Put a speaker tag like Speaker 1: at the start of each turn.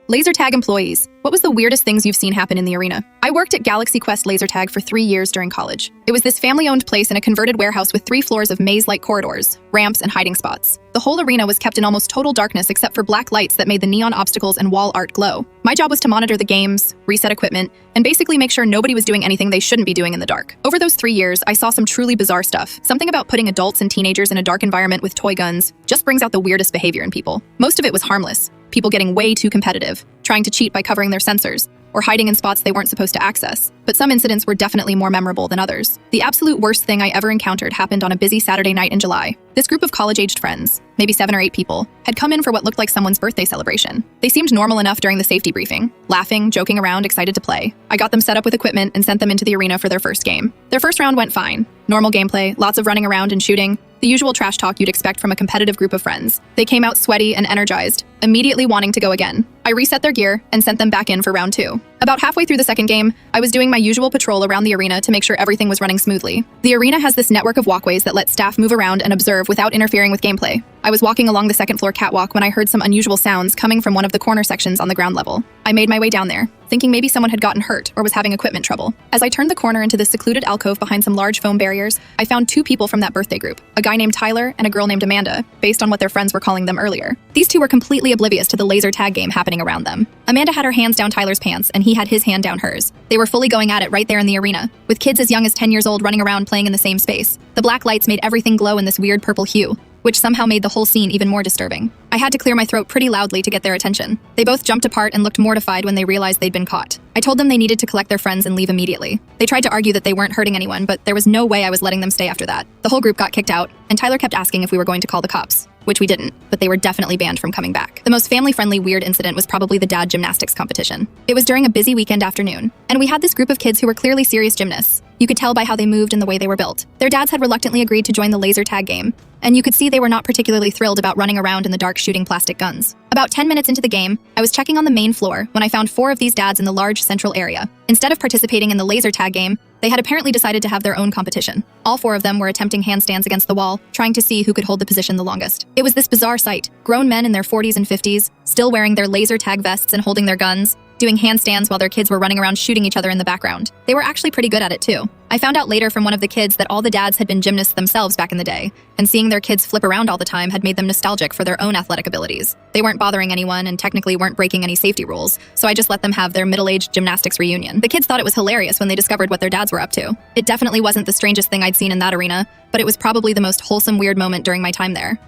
Speaker 1: Laser tag employees. What was the weirdest things you've seen happen in the arena? I worked at Galaxy Quest Laser Tag for 3 years during college. It was this family-owned place in a converted warehouse with 3 floors of maze-like corridors, ramps, and hiding spots. The whole arena was kept in almost total darkness except for black lights that made the neon obstacles and wall art glow. My job was to monitor the games, reset equipment, and basically make sure nobody was doing anything they shouldn't be doing in the dark. Over those 3 years, I saw some truly bizarre stuff. Something about putting adults and teenagers in a dark environment with toy guns just brings out the weirdest behavior in people. Most of it was harmless. People getting way too competitive, trying to cheat by covering their sensors, or hiding in spots they weren't supposed to access. But some incidents were definitely more memorable than others. The absolute worst thing I ever encountered happened on a busy Saturday night in July. This group of college-aged friends, maybe 7 or 8 people, had come in for what looked like someone's birthday celebration. They seemed normal enough during the safety briefing, laughing, joking around, excited to play. I got them set up with equipment and sent them into the arena for their first game. Their first round went fine. Normal gameplay, lots of running around and shooting, the usual trash talk you'd expect from a competitive group of friends. They came out sweaty and energized, immediately wanting to go again. I reset their gear and sent them back in for round 2. About halfway through the second game, I was doing my usual patrol around the arena to make sure everything was running smoothly. The arena has this network of walkways that let staff move around and observe without interfering with gameplay. I was walking along the second floor catwalk when I heard some unusual sounds coming from one of the corner sections on the ground level. I made my way down there, thinking maybe someone had gotten hurt or was having equipment trouble. As I turned the corner into this secluded alcove behind some large foam barriers, I found 2 people from that birthday group, a guy named Tyler and a girl named Amanda, based on what their friends were calling them earlier. These 2 were completely oblivious to the laser tag game happening around them. Amanda had her hands down Tyler's pants and he had his hand down hers. They were fully going at it right there in the arena, with kids as young as 10 years old running around playing in the same space. The black lights made everything glow in this weird purple hue, which somehow made the whole scene even more disturbing. I had to clear my throat pretty loudly to get their attention. They both jumped apart and looked mortified when they realized they'd been caught. I told them they needed to collect their friends and leave immediately. They tried to argue that they weren't hurting anyone, but there was no way I was letting them stay after that. The whole group got kicked out, and Tyler kept asking if we were going to call the cops, which we didn't, but they were definitely banned from coming back. The most family-friendly weird incident was probably the dad gymnastics competition. It was during a busy weekend afternoon, and we had this group of kids who were clearly serious gymnasts. You could tell by how they moved and the way they were built. Their dads had reluctantly agreed to join the laser tag game, and you could see they were not particularly thrilled about running around in the dark shooting plastic guns. About 10 minutes into the game, I was checking on the main floor when I found 4 of these dads in the large central area. Instead of participating in the laser tag game, they had apparently decided to have their own competition. All 4 of them were attempting handstands against the wall, trying to see who could hold the position the longest. It was this bizarre sight. Grown men in their 40s and 50s, still wearing their laser tag vests and holding their guns, doing handstands while their kids were running around shooting each other in the background. They were actually pretty good at it too. I found out later from one of the kids that all the dads had been gymnasts themselves back in the day, and seeing their kids flip around all the time had made them nostalgic for their own athletic abilities. They weren't bothering anyone and technically weren't breaking any safety rules, so I just let them have their middle-aged gymnastics reunion. The kids thought it was hilarious when they discovered what their dads were up to. It definitely wasn't the strangest thing I'd seen in that arena, but it was probably the most wholesome weird moment during my time there.